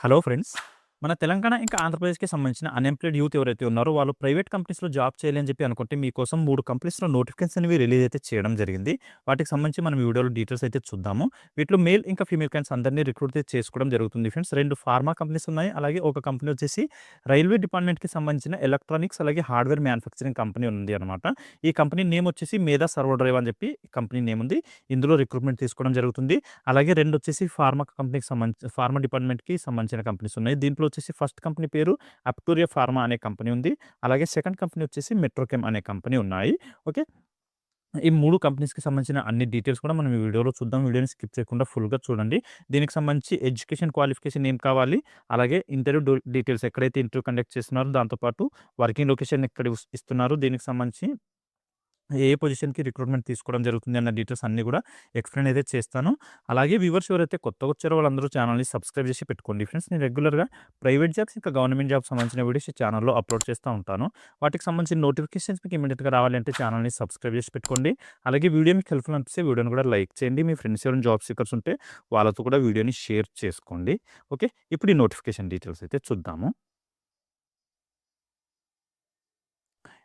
Hello friends. మన తెలంగాణ ఇంకా ఆంధ్రప్రదేశ్‌కి సంబంధించిన అన్‌ఎంప్లాయిడ్ యూత్ ఎవరైతే ఉన్నారో వాళ్ళు ప్రైవేట్ కంపెనీస్‌లో జాబ్ చేయాలి అని చెప్పి అనుకుంటే మీకోసం 3 కంపెనీస్‌లో నోటిఫికేషన్స్ అనేవి రిలీజ్ అయితే చేయడం జరిగింది. వాటికి సంబంధించి మనం ఈ వీడియోలో డీటెయిల్స్ అయితే చూద్దాము. వీటిలో మేల్ ఇంకా ఫీమేల్ క్యాండిడేట్స్ అందరిని రిక్రూట్ అయితే చేసుకోవడం జరుగుతుంది ఫ్రెండ్స్. 2 ఫార్మా కంపెనీస్ ఉన్నాయి. అలాగే ఒక కంపెనీ వచ్చేసి రైల్వే డిపార్ట్మెంట్‌కి సంబంధించిన ఎలక్ట్రానిక్స్ అలాగే హార్డ్‌వేర్ మ్యానుఫ్యాక్చరింగ్ కంపెనీ ఉంది అనమాట. ఈ కంపెనీ నేమ్ వచ్చేసి మేధా సర్వో డ్రైవ్ అని చెప్పి కంపెనీ నేమ్ ఉంది. ఇందులో రిక్రూట్‌మెంట్ తీసుకోవడం జరుగుతుంది. అలాగే 2 వచ్చేసి ఫార్మా కంపెనీకి సంబంధించి ఫార్మా డిపార్ట్మెంట్‌కి సంబంధించిన కంపెనీస్ ఉన్నాయి. దీంట్లో వచ్చేసి ఫస్ట్ కంపెనీ పేరు అప్టూరియా ఫార్మా అనే కంపెనీ ఉంది. అలాగే సెకండ్ కంపెనీ వచ్చేసి మెట్రోకెమ్ అనే కంపెనీ ఉన్నాయి. ఓకే. ఈ 3 కంపెనీస్‌కి సంబంధించిన అన్ని డీటెయిల్స్ కూడా మనం ఈ వీడియోలో చూద్దాం. వీడియోని స్కిప్ చేయకుండా ఫుల్‌గా చూడండి. దీనికి సంబంధించి ఎడ్యుకేషన్ క్వాలిఫికేషన్ ఏం కావాలి, అలాగే ఇంటర్వ్యూ డీటెయిల్స్ ఎక్కడైతే ఇంటర్వ్యూ కండక్ట్ చేస్తున్నారో దాంతో పాటు వర్కింగ్ లొకేషన్ ఎక్కడ ఇస్తున్నారు, దీనికి సంబంధించి ఏ పొజిషన్‌కి రిక్రూట్‌మెంట్ తీసుకోవడం జరుగుతుంది అన్న డీటెయిల్స్ అన్నీ కూడా ఎక్స్‌ప్లెయిన్ అయితే చేస్తాను. అలాగే వ్యూవర్స్ ఎవరైతే కొత్తగా వచ్చారో వాళ్ళందరూ ఛానల్‌ని సబ్స్క్రైబ్ చేసి పెట్టుకోండి ఫ్రెండ్స్. నేను రెగ్యులర్‌గా ప్రైవేట్ జాబ్స్ ఇంకా గవర్నమెంట్ జాబ్స్ సంబంధించిన వీడియోస్ ఈ ఛానల్‌లో అప్లోడ్ చేస్తూ ఉంటాను. వాటికి సంబంధించిన నోటిఫికేషన్స్ మీకు ఇమ్మీడియేట్‌గా రావాలంటే ఛానల్‌ని సబ్స్క్రైబ్ చేసి పెట్టుకోండి. అలాగే వీడియో మీకు హెల్ప్‌ఫుల్ అనిపిస్తే వీడియోని కూడా లైక్ చేయండి. మీ ఫ్రెండ్స్ ఎవరైనా జాబ్ సీకర్స్ ఉంటే వాళ్ళతో కూడా వీడియోని షేర్ చేసుకోండి. ఓకే. ఇప్పుడు ఈ నోటిఫికేషన్ డీటెయిల్స్ అయితే చూద్దాము.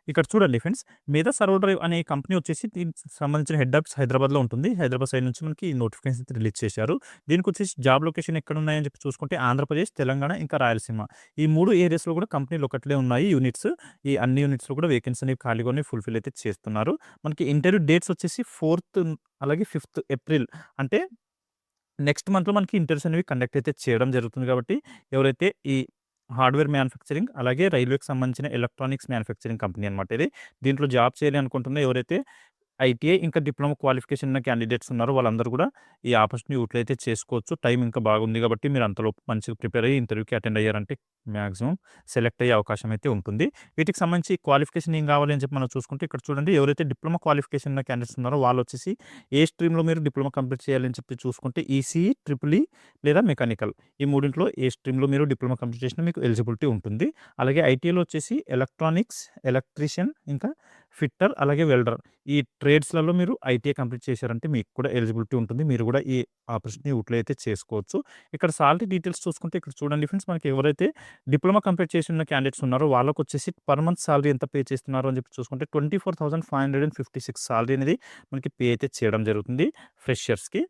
ఇక్కడ చూడండి ఫ్రెండ్స్. మేధా సర్వో డ్రైవ్ అనే కంపెనీ వచ్చేసి దీనికి సంబంధించిన హెడ్ ఆఫీస్ హైదరాబాద్‌లో ఉంటుంది. హైదరాబాద్ సైడ్ నుంచి మనకి ఈ నోటిఫికేషన్ అయితే రిలీజ్ చేశారు. దీనికొచ్చేసి జాబ్ లొకేషన్ ఎక్కడున్నాయని చెప్పి చూసుకుంటే ఆంధ్రప్రదేశ్, తెలంగాణ ఇంకా రాయలసీమ. ఈ 3 ఏరియాస్‌లో కూడా కంపెనీలు ఒకట్లే ఉన్నాయి యూనిట్స్. ఈ అన్ని యూనిట్స్‌లో కూడా వేకెన్సీ అనేవి ఖాళీగా ఉన్నాయి. ఫుల్‌ఫిల్ అయితే చేస్తున్నారు. మనకి ఇంటర్వ్యూ డేట్స్ వచ్చేసి 4థ్ అలాగే 5థ్ ఏప్రిల్ అంటే నెక్స్ట్ మంత్‌లో మనకి ఇంటర్వ్యూస్ అనేవి కండక్ట్ అయితే చేయడం జరుగుతుంది కాబట్టి ఎవరైతే ఈ హార్డ్‌వేర్ మ్యానుఫ్యాక్చరింగ్ అలాగే రైల్వేకి సంబంధించిన ఎలక్ట్రానిక్స్ మ్యానుఫ్యాక్చరింగ్ కంపెనీ అనమాట ఇది. దీంట్లో జాబ్ చేయాలి అనుకుంటున్న ఎవరైతే ఐటీఐ ఇంకా డిప్లొమా క్వాలిఫికేషన్ ఉన్న క్యాండిడేట్స్ ఉన్నారో వాళ్ళందరూ కూడా ఈ ఆపర్చునిటీ యూటిలైజ్ అయితే చేసుకోవచ్చు. టైం ఇంకా బాగుంది కాబట్టి మీరు అంతలోపు మంచిగా ప్రిపేర్ అయ్యి ఇంటర్వ్యూకి అటెండ్ అయ్యారంటే మాక్సిమం సెలెక్ట్ అయ్యే అవకాశం అయితే ఉంటుంది. వీటికి సంబంధించి క్వాలిఫికేషన్ ఏం కావాలి అని చెప్పి మనం చూసుకుంటే ఇక్కడ చూడండి ఎవరైతే డిప్లొమా క్వాలిఫికేషన్ ఉన్న క్యాండిడేట్స్ ఉన్నారో వాళ్ళు వచ్చేసి ఏ స్ట్రీమ్‌లో మీరు డిప్లొమా కంప్లీట్ చేయాలని చెప్పి చూసుకుంటే ఈసీఈ, ట్రిపుల్ ఈ లేదా మెకానికల్ ఈ మూడింట్లో ఏ స్ట్రీమ్‌లో మీరు డిప్లొమా కంప్లీట్ చేసినా మీకు ఎలిజిబిలిటీ ఉంటుంది. అలాగే ఐటీఐలో వచ్చేసి ఎలక్ట్రానిక్స్, ఎలక్ట్రీషియన్ ఇంకా ఫిట్టర్ అలాగే వెల్డర్ ఈ ట్రేడ్స్‌లలో మీరు ఐటీఐ కంప్లీట్ చేశారంటే మీకు కూడా ఎలిజిబిలిటీ ఉంటుంది. మీరు కూడా ఈ ఆపర్చునిటీ యూటిలైజ్ అయితే చేసుకోవచ్చు. ఇక్కడ సాలరీ డీటెయిల్స్ చూసుకుంటే ఇక్కడ చూడండి ఫ్రెండ్స్ మనకి ఎవరైతే డిప్లొమా కంప్లీట్ చేసి ఉన్న క్యాండిడేట్స్ ఉన్నారో వాళ్ళకొచ్చేసి పర్ మంత్ సాలరీ ఎంత పే చేస్తున్నారు అని చెప్పి చూసుకుంటే 24,556 సాలరీ అనేది మనకి పే అయితే చేయడం జరుగుతుంది ఫ్రెషర్స్‌కి.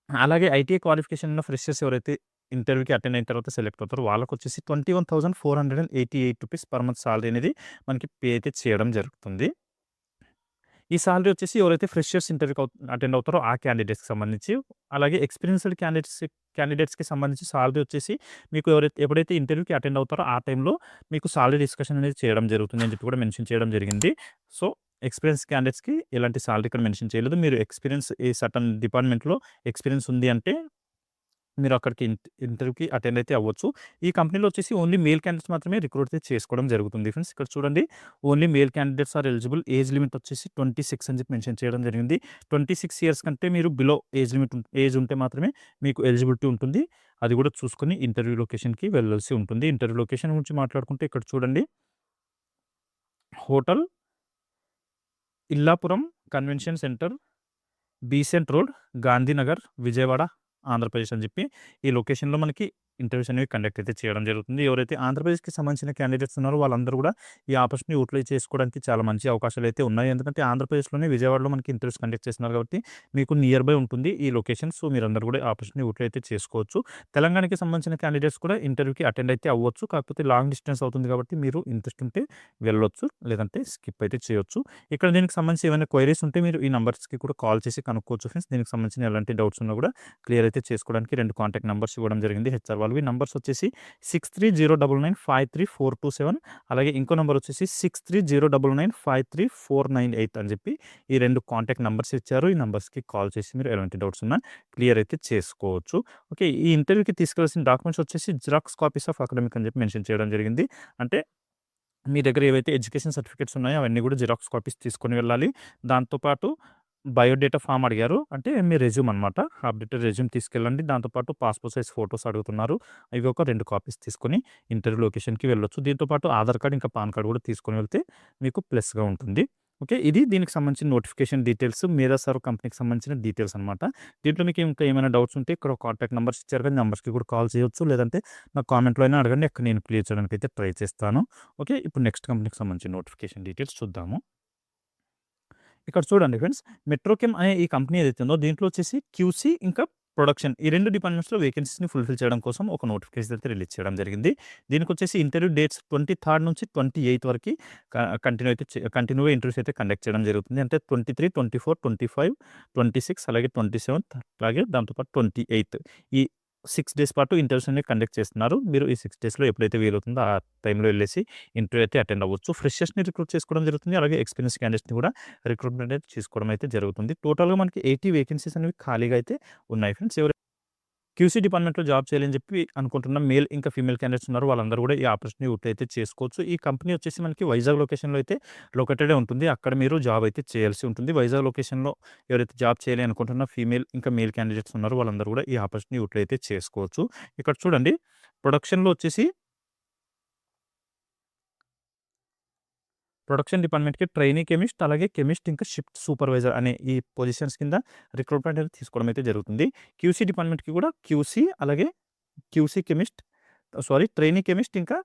అలాగే ఐటీఐ క్వాలిఫికేషన్ ఉన్న ఫ్రెషర్స్ ఎవరైతే ఇంటర్వ్యూకి అటెండ్ అయిన తర్వాత సెలెక్ట్ అవుతారో వాళ్ళకొచ్చేసి 21,488 రూపీస్ పర్ మంత్ సాలరీ అనేది మనకి పే అయితే చేయడం జరుగుతుంది. ఈ సాలరీ వచ్చేసి ఎవరైతే ఫ్రెషర్స్ ఇంటర్వ్యూకి అటెండ్ అవుతారో ఆ క్యాండిడేట్స్‌కి సంబంధించి. అలాగే ఎక్స్‌పీరియన్స్‌డ్ క్యాండిడేట్స్‌కి సంబంధించి సాలరీ వచ్చేసి మీకు ఎప్పుడైతే ఇంటర్వ్యూకి అటెండ్ అవుతారో ఆ టైంలో మీకు సాలరీ డిస్కషన్ అనేది చేయడం జరుగుతుంది అని చెప్పి కూడా మెన్షన్ చేయడం జరిగింది. సో, ఎక్స్‌పీరియన్స్ క్యాండిడేట్స్‌కి ఎలాంటి సాలరీ ఇక్కడ మెన్షన్ చేయలేదు. మీరు ఎక్స్‌పీరియన్స్ ఈ సర్టెన్ డిపార్ట్మెంట్‌లో ఎక్స్‌పీరియన్స్ ఉంది అంటే మీరు అక్కడికి ఇంటర్వ్యూకి అటెండ్ అయితే అవ్వచ్చు. ఈ కంపెనీలో వచ్చేసి ఓన్లీ మేల్ క్యాండిడేట్స్ మాత్రమే రిక్రూట్ అయితే చేసుకోవడం జరుగుతుంది ఫ్రెండ్స్. ఇక్కడ చూడండి only male candidates are eligible. Age limit వచ్చేసి 26 అని చెప్పి మెన్షన్ చేయడం జరిగింది. 26 ఇయర్స్ కంటే మీరు బిలో ఏజ్ ఉంటే మాత్రమే మీకు ఎలిజిబిలిటీ ఉంటుంది. అది కూడా చూసుకొని ఇంటర్వ్యూ లొకేషన్‌కి వెళ్ళాల్సి ఉంటుంది. ఇంటర్వ్యూ లొకేషన్ గురించి మాట్లాడుకుంటే ఇక్కడ చూడండి hotel Ilapuram convention centre, Besant road, Gandhinagar, Vijayawada, Andhra Pradesh అని చెప్పి ఈ లొకేషన్‌లో మనకి ఇంటర్వ్యూస్ అనేవి కండక్ట్ అయితే చేయడం జరుగుతుంది. ఎవరైతే ఆంధ్రప్రదేశ్‌కి సంబంధించిన క్యాండిడేట్స్ ఉన్నారో వాళ్ళందరూ కూడా ఈ ఆపర్చునిటీ యూటిలైజ్ చేసుకోవడానికి చాలా మంచి అవకాశాలు అయితే ఉన్నాయి. ఎందుకంటే ఆంధ్రప్రదేశ్‌లోనే విజయవాడలో మనకి ఇంటర్వ్యూస్ కండక్ట్ చేస్తున్నారు కాబట్టి మీకు నియర్ బై ఉంటుంది ఈ లొకేషన్. సో, మీరందరూ కూడా ఆపర్చునిటీ యూటిలైజ్ అయితే చేసుకోవచ్చు. తెలంగాణకి సంబంధించిన క్యాండిడేట్స్ కూడా ఇంటర్వ్యూకి అటెండ్ అయితే అవ్వచ్చు. కాకపోతే లాంగ్ డిస్టెన్స్ అవుతుంది కాబట్టి మీరు ఇంట్రెస్ట్ ఉంటే వెళ్ళొచ్చు. లేదంటే స్కిప్ అయితే చేయొచ్చు. ఇక్కడ దీనికి సంబంధించి ఏమైనా క్వైరీస్ ఉంటే మీరు ఈ నంబర్స్‌కి కూడా కాల్ చేసి కనుక్కోవచ్చు ఫ్రెండ్స్. దీనికి సంబంధించిన ఎలాంటి డౌట్స్ ఉన్నా కూడా క్లియర్ అయితే చేసుకోవడానికి 2 కాంటాక్ట్ నంబర్స్ ఇవ్వడం జరిగింది హెచ్ఆర్ వాళ్ళవి. నంబర్స్ వచ్చేసి 6309953427 అలాగే ఇంకో నంబర్ వచ్చేసి 6309953498 అని చెప్పి ఈ 2 కాంటాక్ట్ నంబర్స్ ఇచ్చారు. ఈ నంబర్స్‌కి కాల్ చేసి మీరు ఎలాంటి డౌట్స్ ఉన్నా క్లియర్ అయితే చేసుకోవచ్చు. ఓకే. ఈ ఇంటర్వ్యూకి తీసుకెళ్లాల్సిన డాక్యుమెంట్స్ వచ్చేసి జిరాక్స్ కాపీస్ ఆఫ్ అకాడమిక్ అని చెప్పి మెన్షన్ చేయడం జరిగింది. అంటే మీ దగ్గర ఏవైతే ఎడ్యుకేషన్ సర్టిఫికేట్స్ ఉన్నాయో అవన్నీ కూడా జిరాక్స్ కాపీస్ తీసుకొని వెళ్ళాలి. దాంతో పాటు బయోడేటా ఫార్మ్ అడిగారు. అంటే మీ రెజ్యూమ్ అనమాట. అప్డేటెడ్ రెజ్యూమ్ తీసుకెళ్ళండి. దాంతో పాటు పాస్‌పోర్ట్ సైజ్ ఫోటోస్ అడుగుతున్నారు. ఇవి ఒక 2 కాపీస్ తీసుకొని ఇంటర్వ్యూ లొకేషన్‌కి వెళ్ళొచ్చు. దీంతో పాటు ఆధార్ కార్డ్ ఇంకా పాన్ కార్డ్ కూడా తీసుకొని వెళ్తే మీకు ప్లస్‌గా ఉంటుంది. ఓకే. ఇది దీనికి సంబంధించిన నోటిఫికేషన్ డీటెయిల్స్, మేధా సర్వ్ కంపెనీకి సంబంధించిన డీటెయిల్స్ అనమాట. దీంట్లో మీకు ఇంకా ఏమైనా డౌట్స్ ఉంటే ఇక్కడ కాంటాక్ట్ నంబర్స్ ఇచ్చారు కదా! నంబర్స్‌కి కూడా కాల్ చేయొచ్చు. లేదంటే నాకు కామెంట్‌లో అయినా అడగండి. అక్కడ నేను క్లియర్ చేయడానికైతే ట్రై చేస్తాను. ఓకే. ఇప్పుడు నెక్స్ట్ కంపెనీకి సంబంధించిన నోటిఫికేషన్ డీటెయిల్స్ చూద్దాము. ఇక్కడ చూడండి ఫ్రెండ్స్, మెట్రోకెమ్ అనే ఈ కంపెనీ ఏదైతే ఉందో దీంట్లో వచ్చేసి క్యూసీ ఇంకా ప్రొడక్షన్ ఈ 2 డిపార్ట్మెంట్స్‌లో వేకెన్సీస్‌ని ఫుల్‌ఫిల్ చేయడం కోసం ఒక నోటిఫికేషన్ అయితే రిలీజ్ చేయడం జరిగింది. దీనికొచ్చేసి ఇంటర్వ్యూ డేట్స్ 23 నుంచి 28 వరకి కంటిన్యూగా ఇంటర్వ్యూస్ అయితే కండక్ట్ చేయడం జరుగుతుంది. అంటే 23, 24, 25, 26 అలాగే 27 అలాగే దాంతో పాటు 28 ఈ 6 డేస్ పాటు ఇంటర్వ్యూస్ అనేవి కండక్ట్ చేస్తున్నారు. మీరు ఈ 6 డేస్‌లో ఎప్పుడైతే వీలవుతుందో ఆ టైంలో ఎళ్ళేసి ఇంటర్వ్యూ అయితే అటెండ్ అవ్వచ్చు. ఫ్రెషర్స్‌ని రిక్రూట్ చేసుకోవడం జరుగుతుంది. అలాగే ఎక్స్‌పీరియన్స్ క్యాండిడేట్స్‌ని కూడా రిక్రూట్‌మెంట్ అయితే చేసుకోవడం అయితే జరుగుతుంది. టోటల్‌గా మనకి 80 వేకెన్సీస్ అనేవి ఖాళీగా అయితే ఉన్నాయి ఫ్రెండ్స్. క్యూసీ డిపార్ట్మెంట్‌లో జాబ్ చేయాలని చెప్పి అనుకుంటున్న మేల్ ఇంకా ఫీమేల్ క్యాండిడేట్స్ ఉన్నారు. వాళ్ళందరూ కూడా ఈ ఆపర్చునిటీ అయితే చేసుకోవచ్చు. ఈ కంపెనీ వచ్చేసి మనకి వైజాగ్ లొకేషన్‌లో అయితే లొకేటెడే ఉంటుంది. అక్కడ మీరు జాబ్ అయితే చేయాల్సి ఉంటుంది. వైజాగ్ లొకేషన్‌లో ఎవరైతే జాబ్ చేయాలి అనుకుంటున్న ఫీమేల్ ఇంకా మేల్ క్యాండిడేట్స్ ఉన్నారో వాళ్ళందరూ కూడా ఈ ఆపర్చునిటీ అయితే చేసుకోవచ్చు. ఇక్కడ చూడండి, ప్రొడక్షన్‌లో వచ్చేసి ప్రొడక్షన్ డిపార్ట్మెంట్‌కి ట్రైనీ కెమిస్ట్, అలాగే కెమిస్ట్ ఇంకా షిఫ్ట్ సూపర్వైజర్ అనే ఈ పొజిషన్స్ కింద రిక్రూట్మెంట్ అనేది తీసుకోవడం అయితే జరుగుతుంది. క్యూసీ డిపార్ట్మెంట్‌కి కూడా క్యూసీ అలాగే క్యూసీ కెమిస్ట్ ట్రైనీ కెమిస్ట్ ఇంకా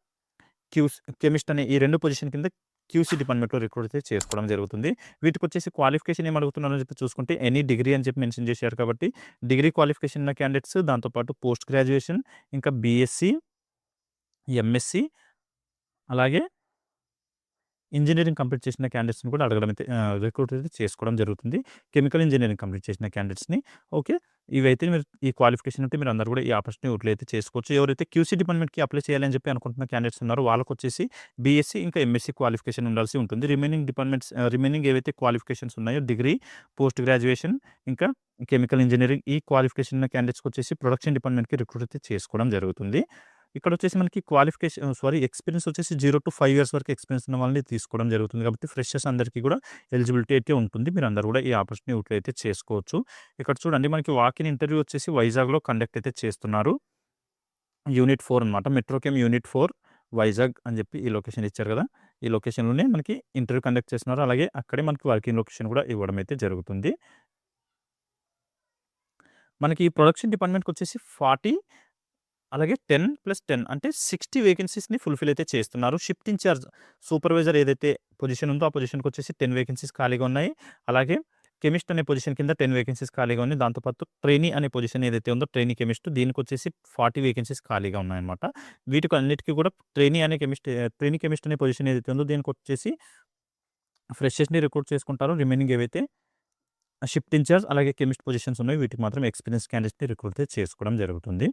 కెమిస్ట్ అనే ఈ 2 పొజిషన్ కింద క్యూసీ డిపార్ట్మెంట్‌లో రిక్రూట్ అయితే చేసుకోవడం జరుగుతుంది. వీటికొచ్చేసి క్వాలిఫికేషన్ ఏమి అడుగుతున్నారని చెప్పి చూసుకుంటే ఎనీ డిగ్రీ అని చెప్పి మెన్షన్ చేశారు కాబట్టి డిగ్రీ క్వాలిఫికేషన్ ఉన్న క్యాండిడేట్స్, దాంతో పాటు పోస్ట్ గ్రాడ్యుయేషన్ ఇంకా బీఎస్సీ, ఎంఎస్సీ అలాగే ఇంజినీరింగ్ కంప్లీట్ చేసిన క్యాండిడేట్స్‌ని కూడా అడగడం అయితే రిక్రూట్ అయితే చేసుకోవడం జరుగుతుంది. కెమికల్ ఇంజినీరింగ్ కంప్లీట్ చేసిన క్యాండిడేట్స్‌ని. ఓకే. ఇవైతే మీరు ఈ క్వాలిఫికేషన్ ఉంటే మీరందరూ కూడా ఈ ఆపర్చునిటీ యూటిలైజ్ అయితే చేసుకోవచ్చు. ఎవరైతే క్యూసీ డిపార్ట్మెంట్‌కి అప్లై చేయాలి అని చెప్పి అనుకుంటున్న క్యాండిడేట్స్ ఉన్నారో వాళ్ళకొచ్చేసి బీఎస్సీ ఇంకా ఎంఎస్సీ క్వాలిఫికేషన్ ఉండాల్సి ఉంటుంది. రిమైనింగ్ ఏవైతే క్వాలిఫికేషన్స్ ఉన్నాయో డిగ్రీ, పోస్ట్ గ్రాడ్యుయేషన్ ఇంకా కెమికల్ ఇంజినీరింగ్ ఈ క్వాలిఫికేషన్ ఉన్న క్యాండిడేట్స్‌కొచ్చేసి ప్రొడక్షన్ డిపార్ట్మెంట్‌కి రిక్రూట్ అయితే చేసుకోవడం జరుగుతుంది. ఇక్కడొచ్చేసి మనకి ఎక్స్‌పీరియన్స్ వచ్చేసి 0-5 ఇయర్స్ వరకు ఎక్స్‌పీరియన్స్ ఉన్న వాళ్ళని తీసుకోవడం జరుగుతుంది. కాబట్టి ఫ్రెషర్స్ అందరికీ కూడా ఎలిజిబిలిటీ అయితే ఉంటుంది. మీరందరూ కూడా ఈ ఆపర్చునిటీ యూటిలైజ్ అయితే చేసుకోవచ్చు. ఇక్కడ చూడండి, మనకి వాక్-ఇన్ ఇంటర్వ్యూ వచ్చేసి వైజాగ్‌లో కండక్ట్ అయితే చేస్తున్నారు. యూనిట్ 4 అనమాట. మెట్రోకెమ్ యూనిట్ 4 వైజాగ్ అని చెప్పి ఈ లొకేషన్ ఇచ్చారు కదా! ఈ లొకేషన్‌లోనే మనకి ఇంటర్వ్యూ కండక్ట్ చేస్తున్నారు. అలాగే అక్కడే మనకి వర్కింగ్ లొకేషన్ కూడా ఇవ్వడం అయితే జరుగుతుంది. మనకి ఈ ప్రొడక్షన్ డిపార్ట్మెంట్‌కొచ్చేసి 40 అలాగే 10+10 అంటే 60 వేకెన్సీస్‌ని ఫుల్‌ఫిల్ అయితే చేస్తున్నారు. షిఫ్ట్ ఇన్‌చార్జ్ సూపర్వైజర్ ఏదైతే పొజిషన్ ఉందో ఆ పొజిషన్‌కొచ్చేసి 10 వేకెన్సీస్ ఖాళీగా ఉన్నాయి. అలాగే కెమిస్ట్ అనే పొజిషన్ కింద 10 వేకెన్సీస్ ఖాళీగా ఉన్నాయి. దాంతో పాటు ట్రైనీ అనే పొజిషన్ ఏదైతే ఉందో ట్రైనీ కెమిస్ట్ దీనికొచ్చేసి 40 వేకెన్సీస్ ఖాళీగా ఉన్నాయన్నమాట. వీటికన్నిటికి కూడా ట్రైనీ కెమిస్ట్ అనే పొజిషన్ ఏదైతే ఉందో దీనికొచ్చేసి ఫ్రెషర్స్‌ని రిక్రూట్ చేసుకుంటారు. రిమైనింగ్ ఏవైతే షిఫ్ట్ ఇన్‌చార్జ్ అలాగే కెమిస్ట్ పొజిషన్స్ ఉన్నాయో వీటికి మాత్రం ఎక్స్‌పీరియన్స్ క్యాండిడేట్స్‌ని రిక్రూట్ చేసుకోవడం జరుగుతుంది.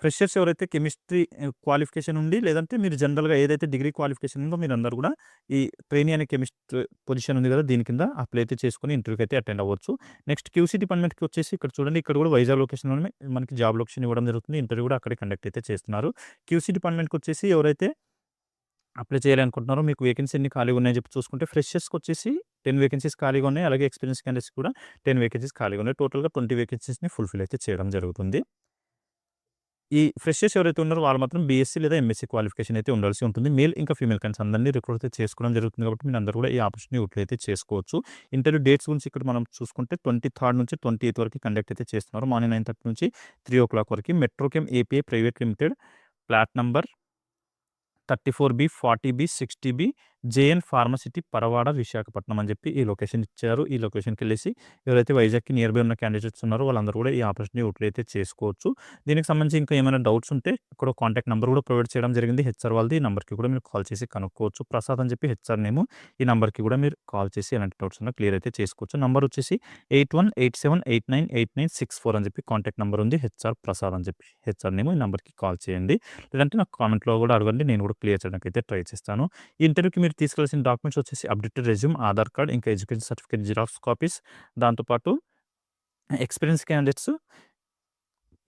ఫ్రెషర్స్ ఎవరైతే కెమిస్ట్రీ క్వాలిఫికేషన్ ఉండి లేదంటే మీరు జనరల్‌గా ఏదైతే డిగ్రీ క్వాలిఫికేషన్ ఉందో మీరందరూ కూడా ఈ ట్రైనీ అనే కెమిస్ట్ పొజిషన్ ఉంది కదా! దీని కింద అప్లై అయితే చేసుకొని ఇంటర్వ్యూకి అయితే అటెండ్ అవ్వచ్చు. నెక్స్ట్ క్యూసీ డిపార్ట్మెంట్‌కి వచ్చేసి ఇక్కడ చూడండి, ఇక్కడ కూడా వైజాగ్ లొకేషన్‌లోనే మనకి జాబ్ లొకేషన్ ఇవ్వడం జరుగుతుంది. ఇంటర్వ్యూ కూడా అక్కడే కండక్ట్ అయితే చేస్తున్నారు. క్యూసీ డిపార్ట్మెంట్‌కి వచ్చేసి ఎవరైతే అప్లై చేయాలి అనుకుంటున్నారో మీకు వేకెన్సీ ఎన్ని ఖాళీగా ఉన్నాయని చెప్పి చూసుకుంటే ఫ్రెషర్స్‌కి వచ్చేసి 10 వేకెన్సీస్ ఖాళీగా ఉన్నాయి. అలాగే ఎక్స్‌పీరియన్స్ క్యాండిడేట్స్‌కి కూడా 10 వేకెన్సీస్ ఖాళీగా ఉన్నాయి. టోటల్‌గా 20 వేకెన్సీస్‌ని ఫుల్‌ఫిల్ అయితే చేయడం జరుగుతుంది. ఈ ఫ్రెషర్స్ ఎవరైతే ఉన్నారో వాళ్ళు మాత్రం బీఎస్సీ లేదా ఎంఎస్సీ క్వాలిఫికేషన్ అయితే ఉండాల్సి ఉంటుంది. మేల్ ఇంకా ఫీమేల్ క్యాండిడేట్స్ అందరిని రిక్రూట్ అయితే చేసుకోవడం జరుగుతుంది కాబట్టి మీరందరూ కూడా ఈ ఆపర్చునిటీ యూటిలైజ్ అయితే చేసుకోవచ్చు. ఇంటర్వ్యూ డేట్స్ గురించి ఇక్కడ మనం చూసుకుంటే 23 నుంచి 28 వరకు కండక్ట్ అయితే చేస్తున్నారు. మార్నింగ్ 9:30 నుంచి 3:00 వరకు. Metrochem API private limited, flat number 34B, 40B, 60B, JN pharma city, Paravada, Visakhapatnam అని చెప్పి ఈ లొకేషన్ ఇచ్చారు. ఈ లొకేషన్‌కెళ్ళేసి ఎవరైతే వైజాగ్‌కి నియర్ బై ఉన్న క్యాండిడేట్స్ ఉన్నారో వాళ్ళందరూ కూడా ఈ ఆపర్చునిటీ యూటిలైజ్ అయితే చేసుకోవచ్చు. దీనికి సంబంధించి ఇంకా ఏమైనా డౌట్స్ ఉంటే ఇక్కడ కాంటాక్ట్ నంబర్ కూడా ప్రొవైడ్ చేయడం జరిగింది హెచ్ఆర్ వాళ్ళది. ఈ నంబర్‌కి కూడా మీరు కాల్ చేసి కనుక్కోవచ్చు. ప్రసాద్ అని చెప్పి హెచ్ఆర్ నేము. ఈ నంబర్‌కి కూడా మీరు కాల్ చేసి ఎలాంటి డౌట్స్ ఉన్నా క్లియర్ అయితే చేసుకోవచ్చు. నంబర్ వచ్చేసి 8187898964 అని చెప్పి కాంటాక్ట్ నంబర్ ఉంది. హెచ్ఆర్ ప్రసాద్ అని చెప్పి హెచ్ఆర్ నేము. ఈ నంబర్‌కి కాల్ చేయండి. లేదంటే నాకు కామెంట్‌లో కూడా అడగండి. నేను కూడా క్లియర్ చేయడానికి అయితే ట్రై చేస్తాను. ఈ ఇంటర్వ్యూకి మీరు తీసుకెళ్లాల్సిన డాక్యుమెంట్స్ వచ్చేసి అప్డేటెడ్ రెజ్యూమ్, ఆధార్ కార్డ్, ఇంకా ఎడ్యుకేషన్ సర్టిఫికేట్ జిరాక్స్ కాపీస్, దాంతో పాటు ఎక్స్‌పీరియన్స్ క్యాండిడేట్స్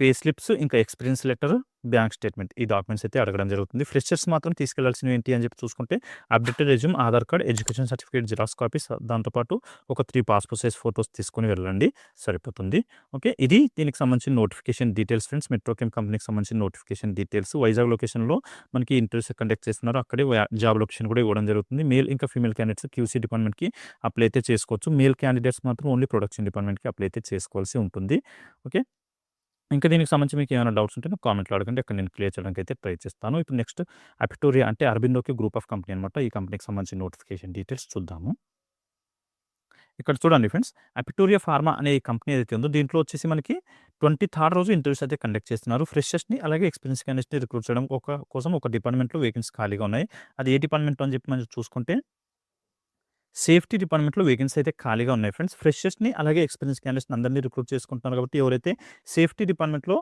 పే స్లిప్స్, ఇంకా ఎక్స్‌పీరియన్స్ లెటర్, బ్యాంక్ స్టేట్‌మెంట్ ఈ డాక్యుమెంట్స్ అయితే అడగడం జరుగుతుంది. ఫ్రెషర్స్ మాత్రం తీసుకెళ్లాల్సినవి ఏంటి అని చెప్పి చూసుకుంటే updated resume, Aadhaar card, education certificate xerox copies, దాంతో పాటు ఒక 3 పాస్‌పోర్ట్ సైజ్ ఫోటోస్ తీసుకొని వెళ్ళండి సరిపోతుంది. ఓకే. ఇది దీనికి సంబంధించిన నోటిఫికేషన్ డీటెయిల్స్ ఫ్రెండ్స్. మెట్రోకెమ్ కంపెనీకి సంబంధించిన నోటిఫికేషన్ డీటెయిల్స్. వైజాగ్ లొకేషన్‌లో మనకి ఇంటర్వ్యూస్ కండక్ట్ చేస్తున్నారు. అక్కడే జాబ్ లొకేషన్ కూడా ఇవ్వడం జరుగుతుంది. మేల్ ఇంకా ఫీమేల్ క్యాండిడేట్స్ క్యూసీ డిపార్ట్మెంట్‌కి అప్లై అయితే చేసుకోవచ్చు. మేల్ క్యాండిడేట్స్ మాత్రం ఓన్లీ ప్రొడక్షన్ డిపార్ట్మెంట్‌కి అప్లై అయితే చేసుకోవాల్సి ఉంటుంది. ఓకే. ఇంకా దీనికి సంబంధించి మీకు ఏమైనా డౌట్స్ ఉంటే నాకు కామెంట్‌లో అడగండి. అక్కడ నేను క్లియర్ చేయడానికి అయితే ట్రై చేస్తాను. ఇప్పుడు నెక్స్ట్ అపిటోరియా అంటే అరబిందోకి గ్రూప్ ఆఫ్ కంపెనీ అనమాట. ఈ కంపెనీకి సంబంధించిన నోటిఫికేషన్ డీటెయిల్స్ చూద్దాము. ఇక్కడ చూడండి ఫ్రెండ్స్, అపిటోరియా ఫార్మా అనే ఈ కంపెనీ ఏదైతే ఉందో దీంట్లో వచ్చేసి మనకి 23 రోజు ఇంటర్వ్యూస్ అయితే కండక్ట్ చేస్తున్నారు. ఫ్రెషర్స్‌ని అలాగే ఎక్స్‌పీరియన్స్ క్యాండిడేట్స్‌ని రిక్రూట్ చేయడం కోసం ఒక డిపార్ట్మెంట్‌లో వేకెన్సీ ఖాళీగా ఉన్నాయి. అది ఏ డిపార్ట్మెంట్ అని చెప్పి మనం చూసుకుంటే సేఫ్టీ డిపార్ట్మెంట్‌లో వేకెన్సీ అయితే ఖాళీగా ఉన్నాయి ఫ్రెండ్స్. ఫ్రెషర్స్‌ని అలాగే ఎక్స్‌పీరియన్స్ క్యాండిడేట్స్‌ని అందరిని రిక్రూట్ చేసుకుంటున్నారు కాబట్టి ఎవరైతే సేఫ్టీ డిపార్ట్మెంట్‌లో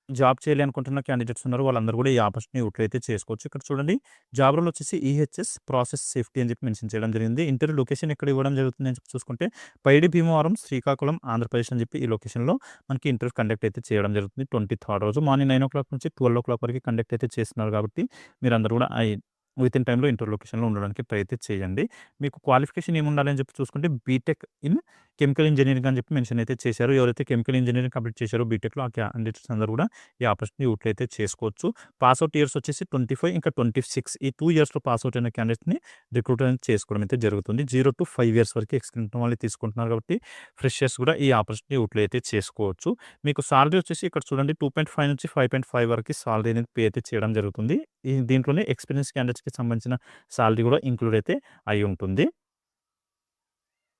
జాబ్ చేయాలి అనుకుంటున్న క్యాండిడేట్స్ ఉన్నారు వాళ్ళందరూ కూడా ఈ ఆపర్చునిటీ యూటిలైజ్ అయితే చేసుకోవచ్చు. ఇక్కడ చూడండి, జాబ్ రోల్ వచ్చేసి ఈహెచ్ఎస్ ప్రాసెస్ సేఫ్టీ అని చెప్పి మెన్షన్ చేయడం జరిగింది. ఇంటర్వ్యూ లొకేషన్ ఎక్కడ ఇవ్వడం జరుగుతుంది అని చెప్పి చూసుకుంటే పైడి భీమవరం, శ్రీకాకుళం, ఆంధ్రప్రదేశ్ అని చెప్పి ఈ లొకేషన్‌లో మనకి ఇంటర్వ్యూ కండక్ట్ అయితే చేయడం జరుగుతుంది. 23 రోజు మార్నింగ్ 9:00 నుంచి 12:00 వరకు కండక్ట్ అయితే చేస్తున్నారు కాబట్టి మీరందరూ కూడా వితిన్ టైమ్‌లో ఇంటర్వ్యూ లొకేషన్‌లో ఉండడానికి ట్రై అయితే చేయండి. మీకు క్వాలిఫికేషన్ ఏముండాలి అని చెప్పి చూసుకుంటే బీటెక్ ఇన్ కెమికల్ ఇంజినీరింగ్ అని చెప్పి మెన్షన్ అయితే చేశారు. ఎవరైతే కెమికల్ ఇంజినీరింగ్ కంప్లీట్ చేశారో బీటెక్‌లో ఆ క్యాండిడేట్స్ అందరూ కూడా ఈ ఆపర్చునిటీ యూటిలైజ్ అయితే చేసుకోవచ్చు. పాస్ అవుట్ ఇయర్స్ వచ్చేసి 25 ఇంకా 26 ఈ 2 ఇయర్స్‌లో పాస్ అవుట్ అయిన క్యాండిడేట్స్‌ని రిక్రూట్ అనేది చేసుకోవడం అయితే జరుగుతుంది. 0-5 ఇయర్స్ వరకు ఎక్స్‌పీరియన్స్ ఉన్న వాళ్ళని తీసుకుంటున్నారు కాబట్టి ఫ్రెషర్స్ కూడా ఈ ఆపర్చునిటీ యూటిలైజ్ అయితే చేసుకోవచ్చు. మీకు సాలరీ వచ్చేసి ఇక్కడ చూడండి 2.5 నుంచి 5.5 వరకు సాలరీ అనేది పే అయితే చేయడం జరుగుతుంది. దీంట్లోనే ఎక్స్‌పీరియన్స్ క్యాండిడేట్స్‌కి సంబంధించిన సాలరీ కూడా ఇంక్లూడ్ అయితే అయి ఉంటుంది.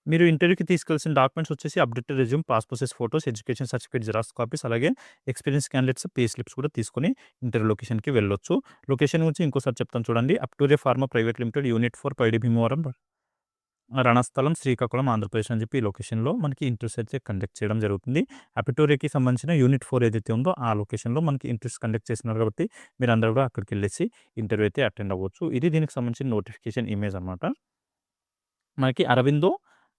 మీరు ఇంటర్వ్యూకి తీసుకెళ్లాల్సిన డాక్యుమెంట్స్ వచ్చేసి updated resume, passport size photos, education certificate xerox copies, అలాగే ఎక్స్‌పీరియన్స్ క్యాండిడేట్స్ పే స్లిప్స్ కూడా తీసుకొని ఇంటర్వ్యూ లొకేషన్‌కి వెళ్ళొచ్చు. లొకేషన్ గురించి ఇంకోసారి చెప్తాను చూడండి. అపిటోరియా ఫార్మా ప్రైవేట్ లిమిటెడ్, యూనిట్ 4, పైడి భీమవరం, రణస్థలం, శ్రీకాకుళం, ఆంధ్రప్రదేశ్ అని చెప్పి ఈ లొకేషన్‌లో మనకి ఇంటర్వ్యూస్ అయితే కండక్ట్ చేయడం జరుగుతుంది. అపిటోరియాకి సంబంధించిన యూనిట్ 4 ఏదైతే ఉందో ఆ లొకేషన్‌లో మనకి ఇంటర్వ్యూస్ కండక్ట్ చేస్తున్నారు కాబట్టి మీరందరూ కూడా అక్కడికెళ్ళేసి ఇంటర్వ్యూ అయితే అటెండ్ అవ్వచ్చు. ఇది దీనికి సంబంధించిన నోటిఫికేషన్ ఇమేజ్ అనమాట. మనకి అరవిందో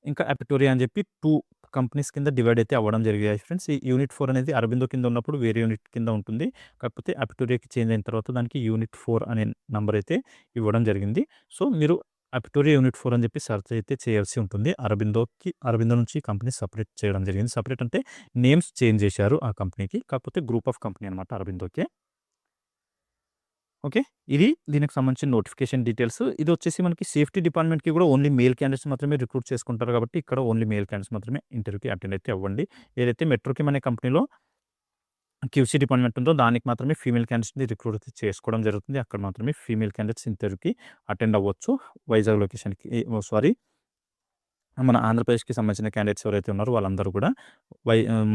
ఇంకా అపిటోరియా అని చెప్పి 2 కంపెనీస్ కింద డివైడ్ అయితే అవ్వడం జరిగాయి ఫ్రెండ్స్. ఈ యూనిట్ 4 అనేది అరబిందో కింద ఉన్నప్పుడు వేరే యూనిట్ కింద ఉంటుంది. కాకపోతే అపిటోరియాకి చేంజ్ అయిన తర్వాత దానికి యూనిట్ 4 అనే నంబర్ అయితే ఇవ్వడం జరిగింది. సో, మీరు అపిటోరియా యూనిట్ 4 అని చెప్పి సెర్చ్ అయితే చేయాల్సి ఉంటుంది. అరబిందో నుంచి కంపెనీ సెపరేట్ చేయడం జరిగింది. సెపరేట్ అంటే నేమ్స్ చేంజ్ చేశారు ఆ కంపెనీకి. కాకపోతే గ్రూప్ ఆఫ్ కంపెనీ అనమాట అరబిందోకే. ఓకే. ఇది దీనికి సంబంధించిన నోటిఫికేషన్ డీటెయిల్స్. ఇదొచ్చేసి మనకి సేఫ్టీ డిపార్ట్మెంట్‌కి కూడా ఓన్లీ మేల్ క్యాండిడేట్స్ మాత్రమే రిక్రూట్ చేసుకుంటారు కాబట్టి ఇక్కడ ఓన్లీ మేల్ క్యాండిడేట్స్ మాత్రమే ఇంటర్వ్యూకి అటెండ్ అయితే అవ్వండి. ఏదైతే మెట్రోకెమ్ అనే కంపెనీలో క్యూసీ డిపార్ట్మెంట్ ఉందో దానికి మాత్రమే ఫీమేల్ క్యాండిడేట్స్‌ని రిక్రూట్ అయితే చేసుకోవడం జరుగుతుంది. అక్కడ మాత్రమే ఫీమేల్ క్యాండిడేట్స్ ఇంటర్వ్యూకి అటెండ్ అవ్వచ్చు. వైజాగ్ లొకేషన్‌కి సారీ, మన ఆంధ్రప్రదేశ్‌కి సంబంధించిన క్యాండిడేట్స్ ఎవరైతే ఉన్నారో వాళ్ళందరూ కూడా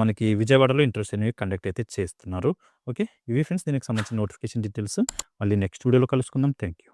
మనకి విజయవాడలో ఇంటర్వ్యూస్ అనేవి కండక్ట్ అయితే చేస్తున్నారు. ఓకే. ఇవి ఫ్రెండ్స్ దీనికి సంబంధించిన నోటిఫికేషన్ డీటెయిల్స్. మళ్ళీ నెక్స్ట్ వీడియోలో కలుసుకుందాం. Thank you.